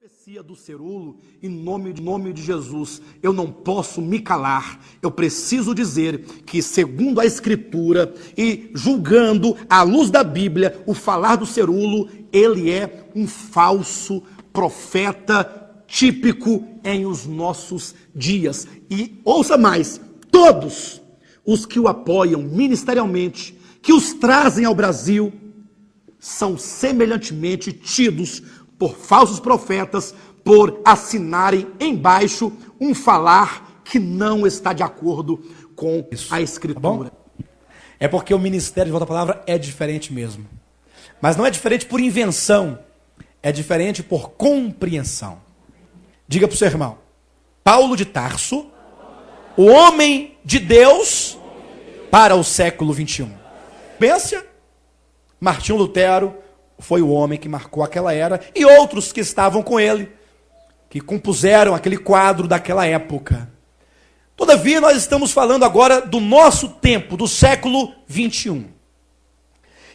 Profecia do cerulo, em nome de Jesus, eu não posso me calar, eu preciso dizer que, segundo a Escritura e julgando à luz da Bíblia, o falar do cerulo, ele é um falso profeta típico em os nossos dias. E ouça mais, todos os que o apoiam ministerialmente, que os trazem ao Brasil, são semelhantemente tidos por falsos profetas, por assinarem embaixo um falar que não está de acordo com a Escritura. Tá bom? É porque o ministério, de volta à palavra, é diferente mesmo. Mas não é diferente por invenção, é diferente por compreensão. Diga para o seu irmão: Paulo de Tarso, o homem de Deus para o século 21. Pensa, Martinho Lutero foi o homem que marcou aquela era, e outros que estavam com ele, que compuseram aquele quadro daquela época. Todavia, nós estamos falando agora do nosso tempo, do século 21.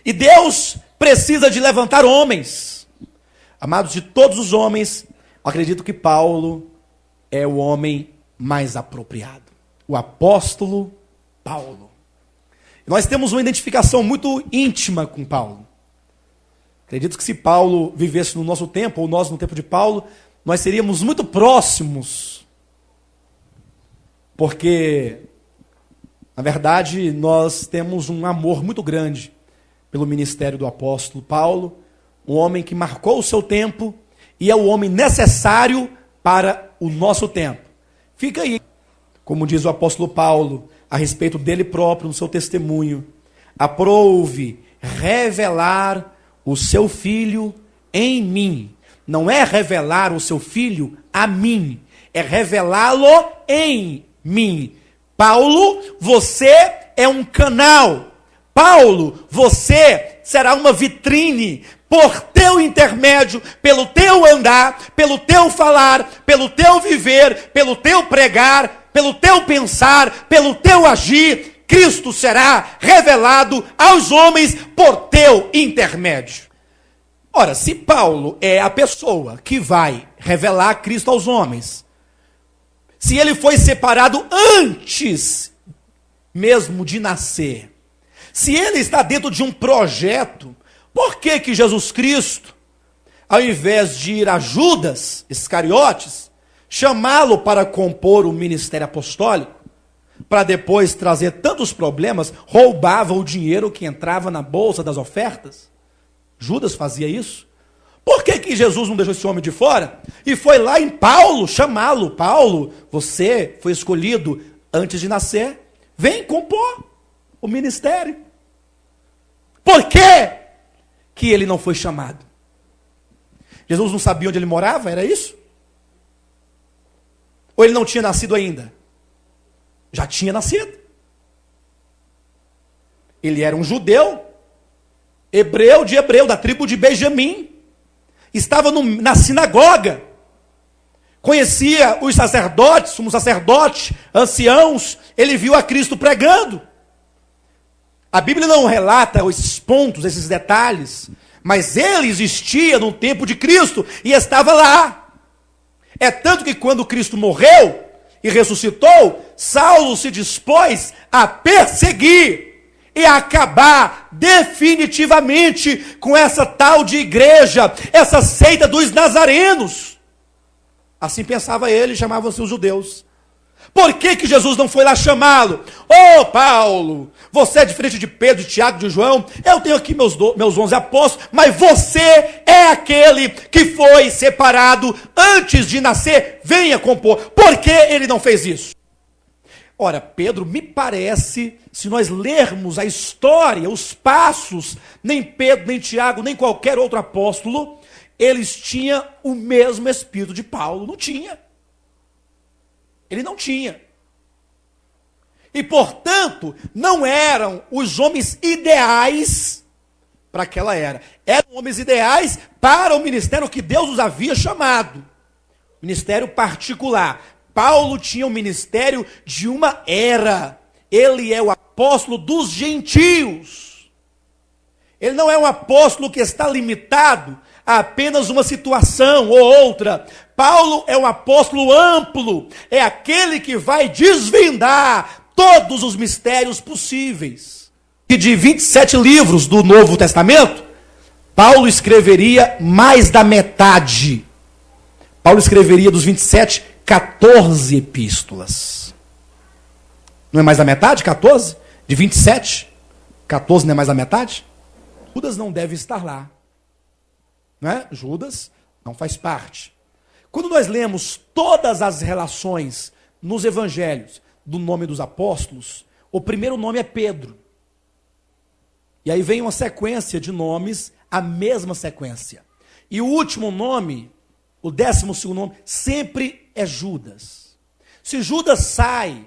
E Deus precisa de levantar homens. Amados, de todos os homens, acredito que Paulo é o homem mais apropriado. O apóstolo Paulo. Nós temos uma identificação muito íntima com Paulo. Acredito que se Paulo vivesse no nosso tempo, ou nós no tempo de Paulo, nós seríamos muito próximos. Porque, na verdade, nós temos um amor muito grande pelo ministério do apóstolo Paulo, um homem que marcou o seu tempo e é o homem necessário para o nosso tempo. Fica aí, como diz o apóstolo Paulo, a respeito dele próprio, no seu testemunho: aprouve revelar o seu filho em mim. Não é revelar o seu filho a mim, é revelá-lo em mim. Paulo, você é um canal. Paulo, você será uma vitrine. Por teu intermédio, pelo teu andar, pelo teu falar, pelo teu viver, pelo teu pregar, pelo teu pensar, pelo teu agir, Cristo será revelado aos homens por teu intermédio. Ora, se Paulo é a pessoa que vai revelar Cristo aos homens, se ele foi separado antes mesmo de nascer, se ele está dentro de um projeto, por que Jesus Cristo, ao invés de ir a Judas Iscariotes, chamá-lo para compor o ministério apostólico, para depois trazer tantos problemas, roubava o dinheiro que entrava na bolsa das ofertas? Judas fazia isso. Por que Jesus não deixou esse homem de fora? E foi lá em Paulo chamá-lo. Paulo, você foi escolhido antes de nascer. Vem compor o ministério. Por que ele não foi chamado? Jesus não sabia onde ele morava? Era isso? Ou ele não tinha nascido ainda? Já tinha nascido. Ele era um judeu, hebreu de hebreu, da tribo de Benjamim. Estava na sinagoga. Conhecia os sacerdotes, sumos sacerdotes, anciãos. Ele viu a Cristo pregando. A Bíblia não relata esses pontos, esses detalhes, mas ele existia no tempo de Cristo e estava lá. É tanto que quando Cristo morreu e ressuscitou, Saulo se dispôs a perseguir e a acabar definitivamente com essa tal de igreja, essa seita dos nazarenos. Assim pensava ele, chamavam-se os judeus. Por que Jesus não foi lá chamá-lo? Ô Paulo, você é diferente de Pedro, de Tiago, de João. Eu tenho aqui meus 11 apóstolos, mas você é aquele que foi separado antes de nascer. Venha compor. Por que ele não fez isso? Ora, Pedro, me parece, se nós lermos a história, os passos, nem Pedro, nem Tiago, nem qualquer outro apóstolo, eles tinham o mesmo espírito de Paulo. Não tinha. Ele não tinha. E, portanto, não eram os homens ideais para aquela era. Eram homens ideais para o ministério que Deus os havia chamado. Ministério particular. Paulo tinha o ministério de uma era. Ele é o apóstolo dos gentios. Ele não é um apóstolo que está limitado a apenas uma situação ou outra. Paulo é um apóstolo amplo, é aquele que vai desvendar todos os mistérios possíveis. E de 27 livros do Novo Testamento, Paulo escreveria mais da metade. Paulo escreveria dos 27, 14 epístolas. Não é mais da metade? 14? De 27? 14 não é mais da metade? Judas não deve estar lá. Não é? Judas não faz parte. Quando nós lemos todas as relações nos evangelhos do nome dos apóstolos, o primeiro nome é Pedro. E aí vem uma sequência de nomes, a mesma sequência. E o último nome, o 12º nome, sempre é Judas. Se Judas sai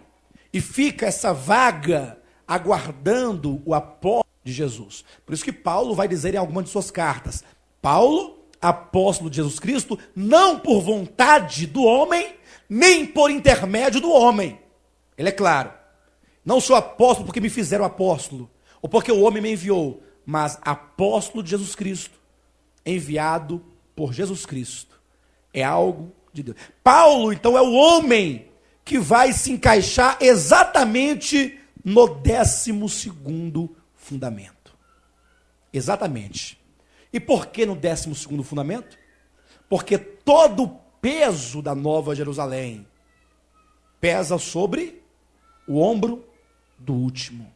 e fica essa vaga aguardando o apóstolo de Jesus. Por isso que Paulo vai dizer em alguma de suas cartas, Paulo, apóstolo de Jesus Cristo, não por vontade do homem, nem por intermédio do homem. Ele é claro. Não sou apóstolo porque me fizeram apóstolo, ou porque o homem me enviou, mas apóstolo de Jesus Cristo, enviado por Jesus Cristo. É algo de Deus. Paulo, então, é o homem que vai se encaixar exatamente no 12º fundamento. Exatamente. E por que no 12º fundamento? Porque todo o peso da Nova Jerusalém pesa sobre o ombro do último.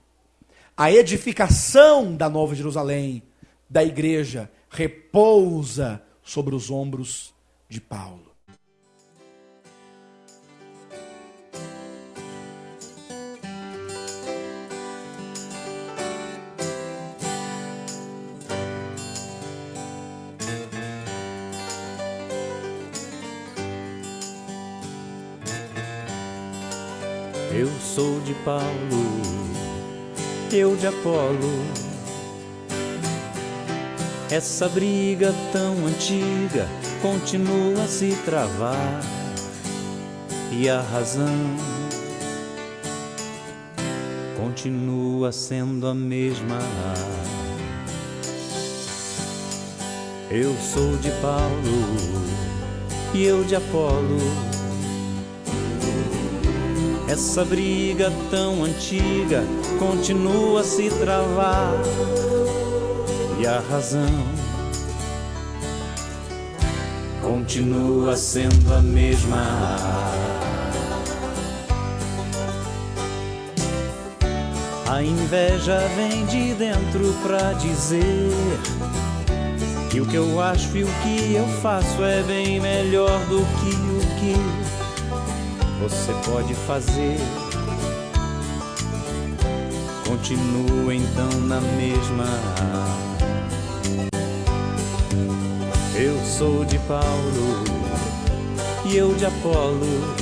A edificação da Nova Jerusalém, da igreja, repousa sobre os ombros de Paulo. Eu sou de Paulo, eu de Apolo. Essa briga tão antiga continua a se travar, e a razão continua sendo a mesma. Eu sou de Paulo e eu de Apolo. Essa briga tão antiga continua a se travar, e a razão continua sendo a mesma. A inveja vem de dentro pra dizer que o que eu acho e o que eu faço é bem melhor do que o que você pode fazer. Continua então na mesma. Eu sou de Paulo e eu de Apolo.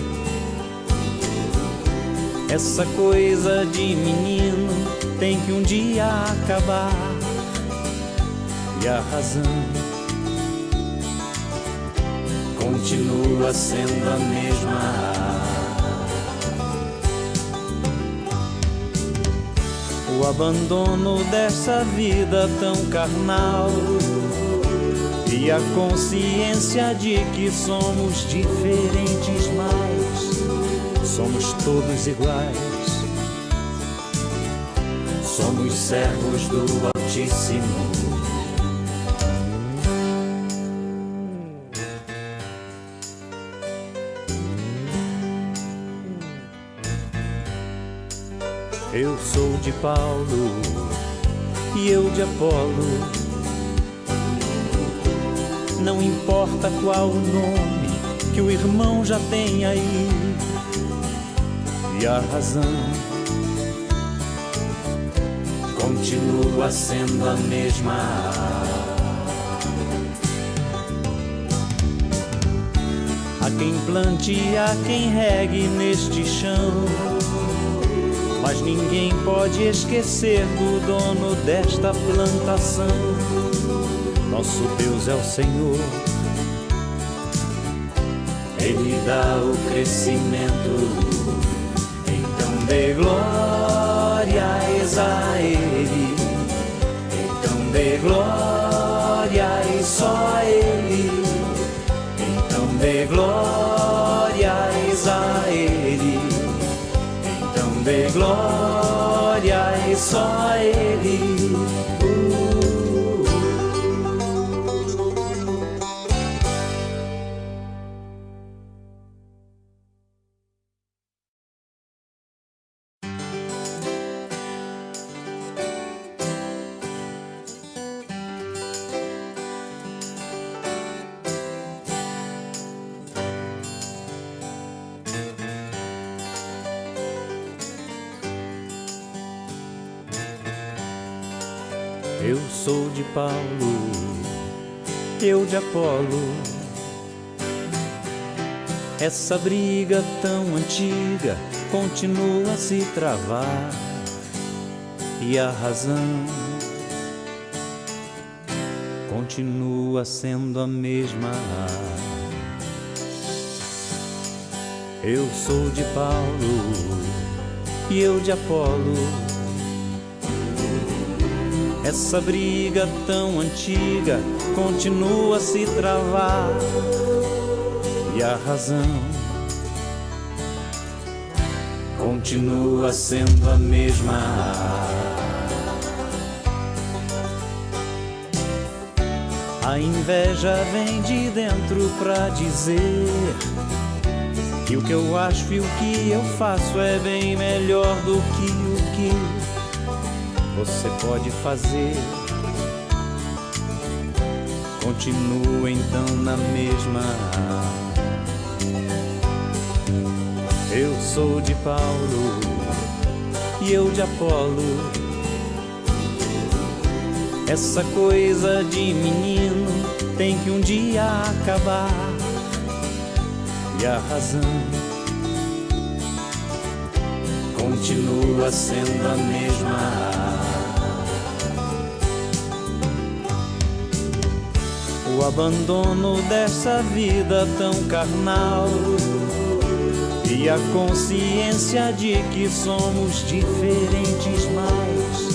Essa coisa de menino tem que um dia acabar, e a razão continua sendo a mesma. O abandono dessa vida tão carnal e a consciência de que somos diferentes, mas somos todos iguais. Somos servos do Altíssimo. Eu sou de Paulo e eu de Apolo. Não importa qual o nome que o irmão já tem aí, e a razão continua sendo a mesma. Há quem plante e há quem regue neste chão, mas ninguém pode esquecer do dono desta plantação. Nosso Deus é o Senhor, Ele dá o crescimento. Então dê glórias a Ele, então dê glórias só a Ele. e só a Ele. Eu sou de Paulo, eu de Apolo. Essa briga tão antiga continua a se travar, e a razão continua sendo a mesma. Eu sou de Paulo e eu de Apolo. Essa briga tão antiga continua a se travar, e a razão continua sendo a mesma. A inveja vem de dentro pra dizer que o que eu acho e o que eu faço é bem melhor do que o que você pode fazer. Continua então na mesma. Eu sou de Paulo e eu de Apolo. Essa coisa de menino tem que um dia acabar, e a razão continua sendo a mesma. O abandono dessa vida tão carnal e a consciência de que somos diferentes, mas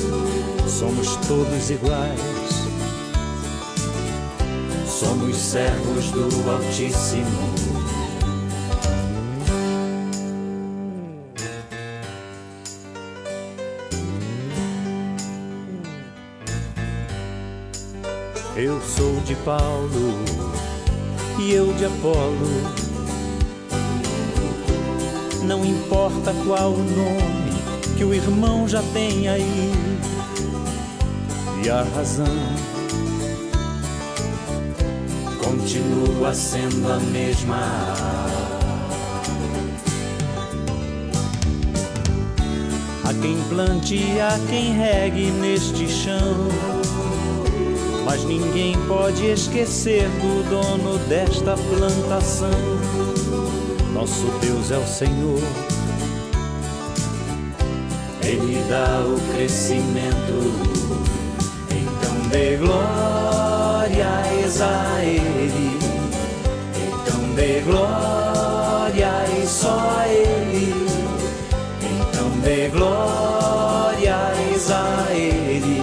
somos todos iguais. Somos servos do Altíssimo. Eu sou de Paulo e eu de Apolo. Não importa qual o nome que o irmão já tem aí, e a razão continua sendo a mesma. Há quem plante e há quem regue neste chão, mas ninguém pode esquecer do dono desta plantação. Nosso Deus é o Senhor, Ele dá o crescimento. Então dê glórias a Ele, então dê glórias só a Ele, então dê glórias a Ele,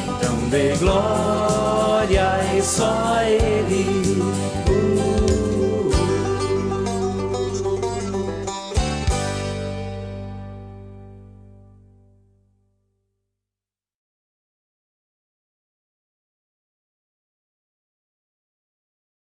então dê glórias só a Ele.